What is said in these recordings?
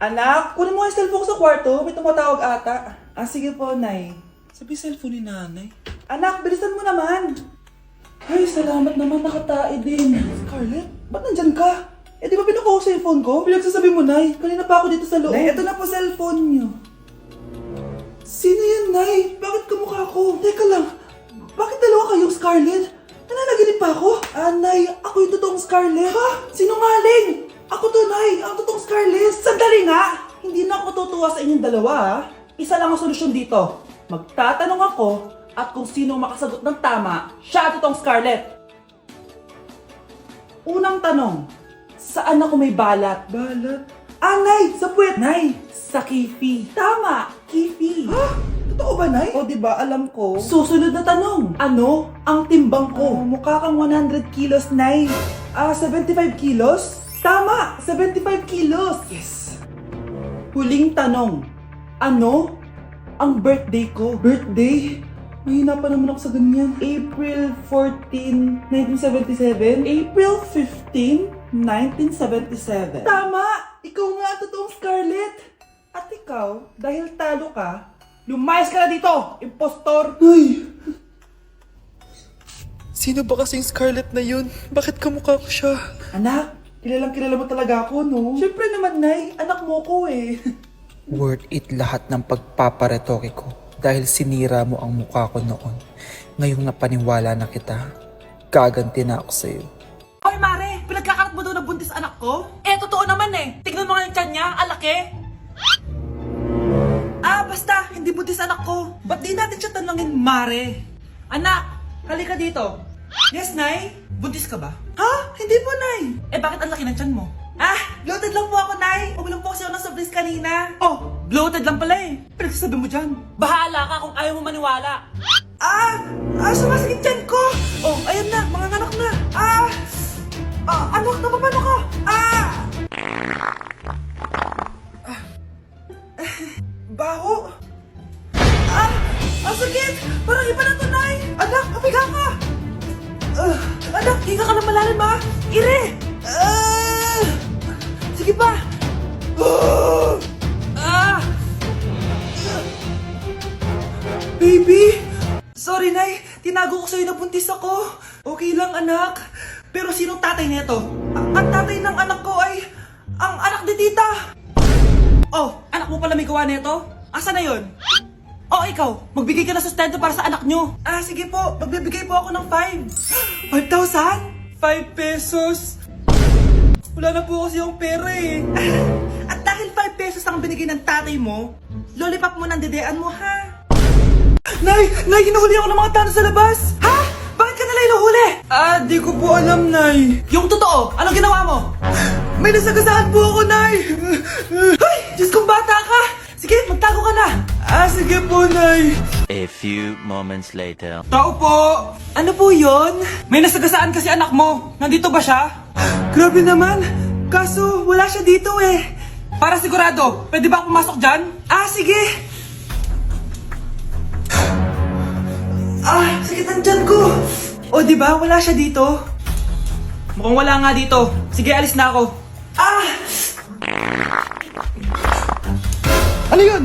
Anak, kunin mo yung cellphone ko sa kwarto. May tumatawag ata. Ah, sige po, Nay. Sabi cellphone ni nanay. Anak, bilisan mo naman. Ay, salamat naman, nakatae din. Scarlett, ba't nandyan ka? Eh, di ba pinukuha ko sa cellphone ko? Pinagsasabi mo, Nay. Kanina pa ako dito sa loob. Nay, eto na po cellphone niyo. Sino yan, Nay? Bakit kamukha ko? Teka lang, bakit dalawa kayong Scarlett? Nananaginip pa ako? Ah, Nay, ako yung totoong Scarlett. Ha? Sinungaling! Ako to, Nay! Ang totoong Scarlett! Sandali nga! Hindi na ako tutuwa sa inyong dalawa, ha? Isa lang ang solusyon dito. Magtatanong ako at kung sino makasagot ng tama, siya ang totoong Scarlett. Unang tanong, saan ako may balat? Balat? Ah, Nay! Sa puwet! Nay! Sa kifi. Tama! Kifi. Ha? Totoo ba, Nay? O, diba? Alam ko. Susunod na tanong. Ano ang timbang ko? Mukha kang 100 kilos, Nay. 75 kilos? Tama! 75 kilos! Yes! Huling tanong. Ano ang birthday ko? Birthday? Mahina pa naman ako sa ganyan. April 14, 1977? April 15, 1977. Tama! Ikaw nga ang totoong Scarlett! At ikaw, dahil talo ka, lumayas ka na dito! Impostor! Ay! Sino ba kasing Scarlett na yun? Bakit kamukha ko siya? Anak, kilalang kilala mo talaga ako, no? Siyempre naman, Nay. Anak mo ko eh. Worth it lahat ng pagpaparetoke ko dahil sinira mo ang mukha ko noon. Ngayong napaniwala na kita, gaganti na ako sa'yo. Hoy, Mare! Pinagkakalat mo daw na buntis anak ko? Eh, totoo naman eh. Tignan mo nga yung tiyan niya, alaki. Ah, basta, hindi buntis anak ko. Ba't di natin siya tanungin, Mare? Anak, halika dito. Yes, Nay? Buntis ka ba? Ha? Hindi po, Nay. Eh, bakit ang laki ng tiyan mo? Ah, bloated lang po ako, Nay. Uminom po kasi ako ng soft drinks kanina. Oh, bloated lang pala eh. Pinagsasabi mo dyan. Bahala ka kung ayaw mo maniwala. Sumasakit tiyan ko. Oh, ayan na, mga anak na. Anak, napapano ka? Baho. Ang sakit. Parang iba na to, Nay. Anak, papiga ka. Anak, higa ka lang malalim, ha? Ire. Sige pa. Baby. Sorry, Nay. Tinago ko sa'yo na buntis ako. Okay lang, anak. Pero sinong tatay nito? Ang tatay ng anak ko ay ang anak ni tita. Oh, anak mo pala may gawa nito? Asa na yun? Oh, ikaw, magbigay ka na sustento para sa anak nyo. Sige po, magbibigay po ako ng 5. 5,000? 5 pesos? Wala na po kasi yung pera eh. At dahil 5 pesos ang binigay ng tatay mo, lollipop mo ng dedean mo, ha? Nay! Nay, hinuhuli ako ng mga tano sa labas! Ha? Bakit ka nila hinuhuli? Di ko po alam, Nay. Yung totoo, anong ginawa mo? May nasagasaan po ako, Nay! Ay! Diyos kong bata ka! Sige, magtago ka na! Sige po, Nay. A few moments later. Tao po! Ano po yon? May nasagasaan kasi anak mo. Nandito ba siya? Grabe naman. Kaso, wala siya dito eh. Para sigurado, pwede ba ako pumasok dyan? Sige. Sakit ang tiyan ko. O, di ba? Wala siya dito. Mukhang wala nga dito. Sige, alis na ako. Ano yun?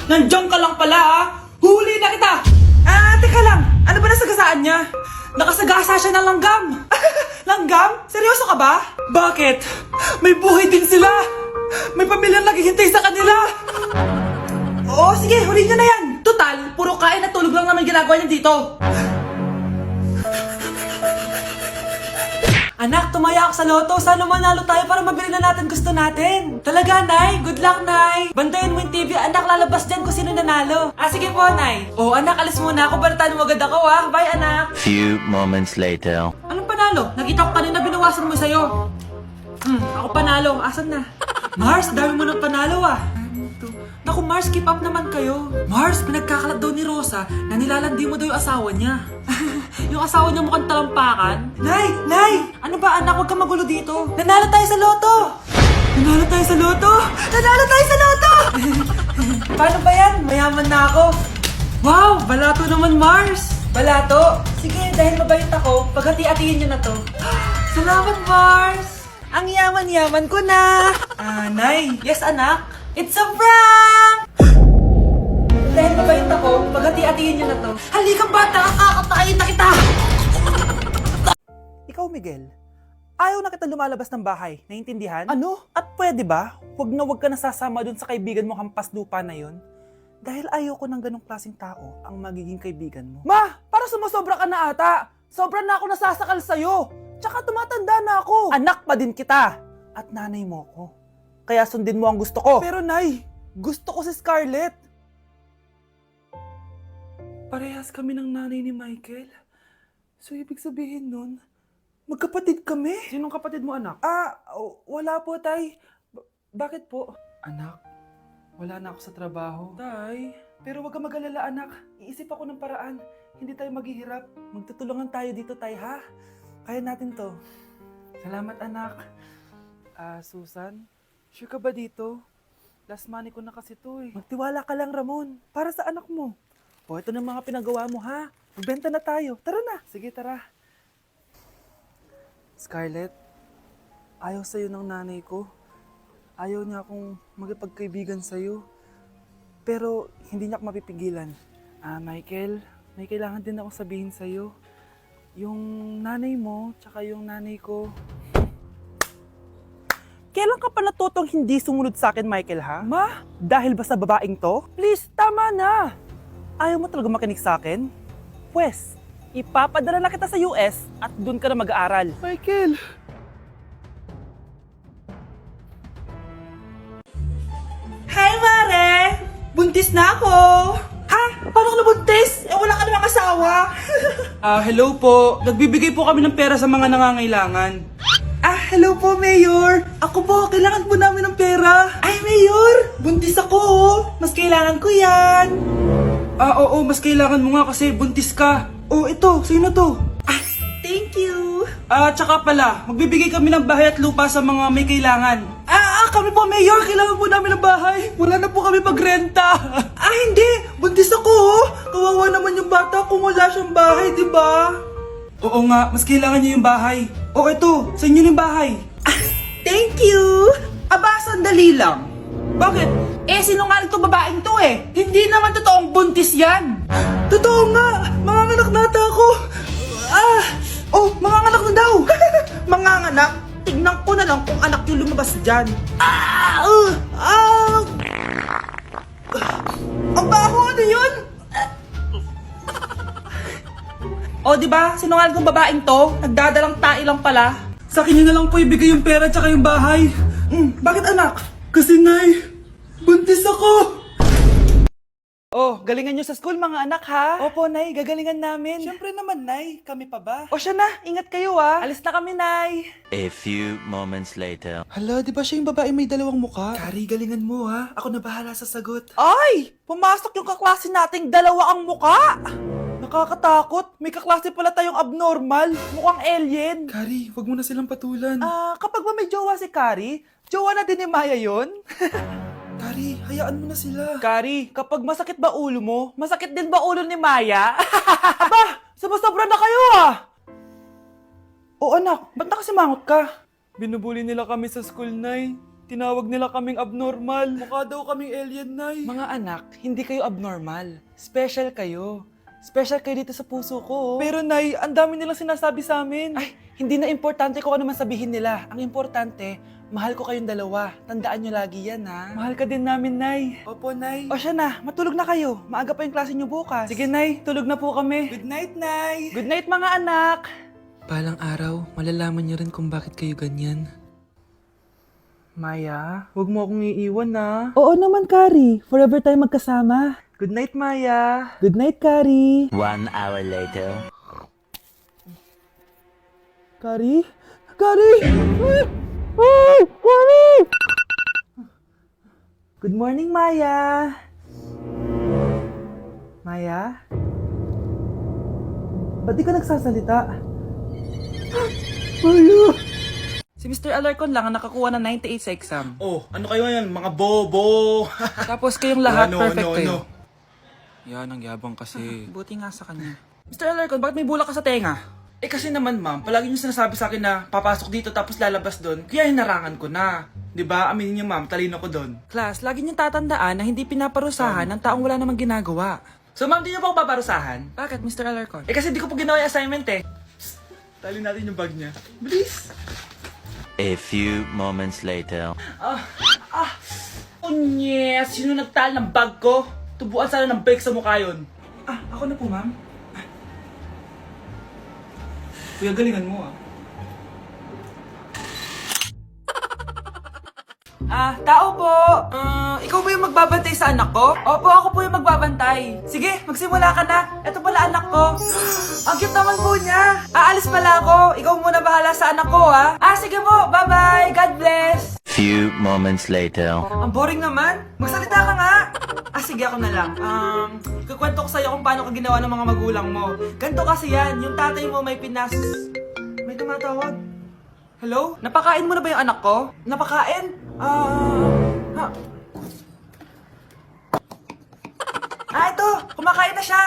Nandiyan ka lang pala, ha? Huli na kita! Teka lang. Ano ba nasagasaan niya? Nakasagasa siya ng langgam. Langgam? Seryoso ka ba? Bakit? May buhay din sila. May pamilyang naghihintay sa kanila. Oo, sige. Huli niyo na yan. Total, puro kain at tulog lang naman ginagawa niya dito. Anak, tumaya ako sa loto. Sana manalo tayo para mabili na natin gusto natin. Talaga, Nay? Good luck, Nay. Bantayan mo yung TV. Anak, lalabas dyan kung sino nanalo. Sige po, Nay. Oh, anak, alis muna ako. Balitaan mo agad ako, ha? Bye, anak. Few moments later. Anong panalo? Nakita ko kanina binawasan mo sa'yo. Ako panalo. Asan na? Mars, dami mo ng panalo, ah. Naku, Mars, keep up naman kayo. Mars, pinagkakalat daw ni Rosa na nilalandi mo daw yung asawa niya. Yung asawa niya mukhang talampakan. Nay! Nay! Ano ba, anak? Huwag kang magulo dito. Nanalo tayo sa loto! Nanalo tayo sa loto! Nanalo tayo sa loto! Paano ba yan? Mayaman na ako. Wow! Balato naman, Mars! Balato? Sige, dahil mabait ako, paghati-hatiin niyo na to. Salamat, Mars! Ang yaman-yaman ko na! Nay! Yes, anak? It's a prank! Dahil mabait ako, paghati-hatiin niyo na to. Halika bata, kakatayin na kita! Ikaw, Miguel, ayaw na kita lumalabas ng bahay, naiintindihan? Ano? At pwede ba, wag ka nasasama dun sa kaibigan mo hampas lupa na yon? Dahil ayaw ko ng ganong klaseng tao ang magiging kaibigan mo. Ma! Para sumusobra ka na ata! Sobra na ako nasasakal sa'yo! Tsaka tumatanda na ako! Anak pa din kita! At nanay mo ko. Kaya sundin mo ang gusto ko. Pero nay, gusto ko si Scarlett. Parehas kami ng nanay ni Michael. So ibig sabihin nun, magkapatid kami? Sinong kapatid mo, anak? Wala po, tay. Bakit po? Anak, wala na ako sa trabaho. Tay, pero wag ka mag-alala, anak. Iisip ako ng paraan. Hindi tayo maghihirap. Magtutulungan tayo dito, tay, ha? Kaya natin to. Salamat, anak. Susan, sure ka ba dito? Last money ko na kasi to eh. Magtiwala ka lang, Ramon. Para sa anak mo. O, ito na mga pinagawa mo, ha? Magbenta na tayo. Tara na. Sige, tara. Scarlett, ayaw sa'yo ng nanay ko. Ayaw niya akong magipagkaibigan sa'yo. Pero hindi niya ako mapipigilan. Michael, may kailangan din akong sabihin sa'yo. Yung nanay mo, tsaka yung nanay ko. Kailan ka pa natutong hindi sumunod sa akin, Michael, ha? Ma, dahil ba sa babaeng to? Please, tama na! Ayaw mo talaga makinig sa akin? Pwes, ipapadala na kita sa US at doon ka na mag-aaral. Michael! Hi, Mare! Buntis na ako! Ha? Paano ka nabuntis? Wala ka namang asawa! Hello po. Nagbibigay po kami ng pera sa mga nangangailangan. Hello po, Mayor! Ako po, kailangan po namin ng pera. Ay, Mayor! Buntis ako, oh! Mas kailangan ko yan! Oo, mas kailangan mo nga kasi buntis ka. Oh, ito, sino to? Thank you! Tsaka pala, magbibigay kami ng bahay at lupa sa mga may kailangan. Kami po, Mayor, kailangan po namin ng bahay. Wala na po kami pagrenta. Hindi! Buntis ako, oh! Kawawa naman yung bata kung wala siyang bahay, di ba? Oo nga, mas kailangan niyo yung bahay. O ito, sa inyo yung bahay. Thank you! Sandali lang. Bakit? Sinungaling to babaeng to eh. Hindi naman totoong buntis yan. Totoo nga, manganganak na ata ako. Manganganak na daw. Manganganak? Tignan ko na lang kung anak yung lumabas dyan. Ang baho, ano yun? Diba? Sinungaling kong babaeng to, nagdadalang tae lang pala. Sa akin na lang po ibigay yung pera tsaka yung bahay. Bakit anak? Kasi nay, buntis ako. Galingan nyo sa school mga anak ha? Opo nay, gagalingan namin. Siyempre naman nay, kami pa ba? Siya na, ingat kayo ha. Alis na kami nay. A few moments later. Hala, di ba siya yung babae may dalawang muka? Kari, galingan mo ha. Ako na bahala sa sagot. Ay! Pumasok yung kaklase nating dalawa ang muka! Nakakatakot. May kaklase pala tayong abnormal. Mukhang alien. Kari, wag mo na silang patulan. Kapag ba may jowa si Kari, jowa na din ni Maya yun? Kari, hayaan mo na sila. Kari, kapag masakit ba ulo mo, masakit din ba ulo ni Maya? Aba, sumasobra na kayo ah! Anak, ba't nakasimangot ka? Binubuli nila kami sa school, Nay. Tinawag nila kaming abnormal. Mukha daw kaming alien, Nay. Mga anak, hindi kayo abnormal. Special kayo. Special kayo dito sa puso ko. Pero Nay, ang dami nilang sinasabi sa amin. Ay, hindi na importante kung ano man sabihin nila. Ang importante, mahal ko kayong dalawa. Tandaan nyo lagi yan, ha? Mahal ka din namin, Nay. Opo, Nay. Siya na, matulog na kayo. Maaga pa yung klase nyo bukas. Sige, Nay, tulog na po kami. Good night, Nay. Good night, mga anak. Balang araw, malalaman niyo rin kung bakit kayo ganyan. Maya, huwag mo akong iiwan, na. Oo naman, Kari. Forever tayo magkasama. Good night, Maya. Good night, Kari. 1 hour later. Kari? Kari! Ay, Kari! Good morning, Maya. Maya? Ba't di ka nagsasalita? Maya! Si Mr. Alarcon lang ang nakakuha ng 98 sa exam. Ano kayo yan? Mga bobo! Tapos kayong lahat perfect kayo. Yan, ang yabang kasi. Buti nga sa kanya. Mr. Alarcon, bakit may bulak ka sa tenga? Eh kasi naman ma'am, palagi niyo sinasabi sa akin na papasok dito tapos lalabas doon, kaya hinarangan ko na. 'Di ba? Aminin niyo ma'am, talino ko doon. Class, lagi niyo tatandaan na hindi pinaparusahan ng taong wala namang ginagawa. So ma'am, di niyo po ako paparusahan? Bakit, Mr. Alarcon? Eh kasi di ko po ginawa yung assignment eh. Psst, tali natin yung bag niya. Bilis! A few moments later. Yes! Sino nagtal ng bag ko? Tubuan sana ng bake sa mukha yun. Ako na po, ma'am. Kuya, galingan mo tao po. Ikaw ba yung magbabantay sa anak ko? Opo, ako po yung magbabantay. Sige, magsimula ka na. Ito pala anak ko. Ang cute naman po niya. Aalis pala ako. Ikaw muna bahala sa anak ko, ha? Sige po. Bye-bye. God bless. Few moments later. Ang boring naman. Magsalita ka nga. Sige, ako na lang. Kukwento ko sa'yo kung paano ka ginawa ng mga magulang mo. Ganto kasi yan. Yung tatay mo may May tumatawag. Hello? Napakain mo na ba yung anak ko? Napakain? Ito. Kumakain na siya.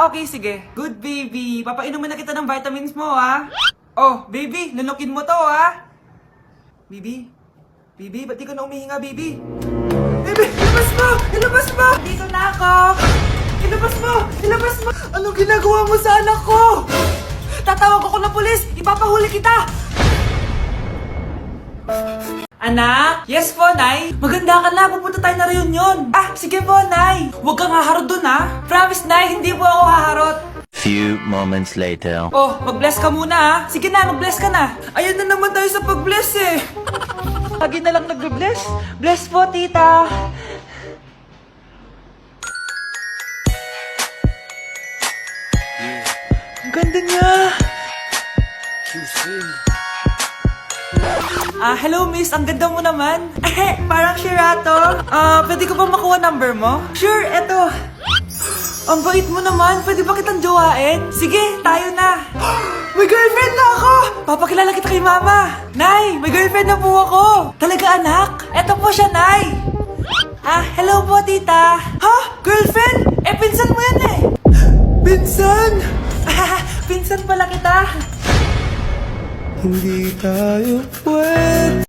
Okay, sige. Good, baby. Papainumin na kita ng vitamins mo, ha? Oh, baby. Lunukin mo to, ha? Baby? Baby, ba't di ka na umihinga, baby? Baby, ilabas mo! Ilabas mo! Dito na ako! Ilabas mo! Ilabas mo! Anong ginagawa mo sa anak ko? Tatawag ako ng pulis! Ipapahuli kita! Anak? Yes po, Nay? Maganda ka na, pupunta tayo na reunion. Sige po, Nay. Huwag kang haharot dun, ha? Promise, Nay, hindi po ako haharot. Few moments later. Oh, mag-bless ka muna, ha? Sige na, mag-bless ka na. Ayun na naman tayo sa pag-bless, eh. Lagi na lang nagbe-bless. Bless po, tita. Ang ganda niya. Hello, miss. Ang ganda mo naman. Parang Sherato. Pwede ko ba makuha number mo? Sure, eto. Ang bait mo naman. Pwede ba kitang jowain? Sige, tayo na. May girlfriend na ako! Papakilala kita kay mama. Nay, may girlfriend na po ako. Talaga, anak? Eto po siya, Nay. Hello po, tita. Ha? Girlfriend? Pinsan mo yan eh. Pinsan? Pinsan pala kita. Hindi tayo pwede.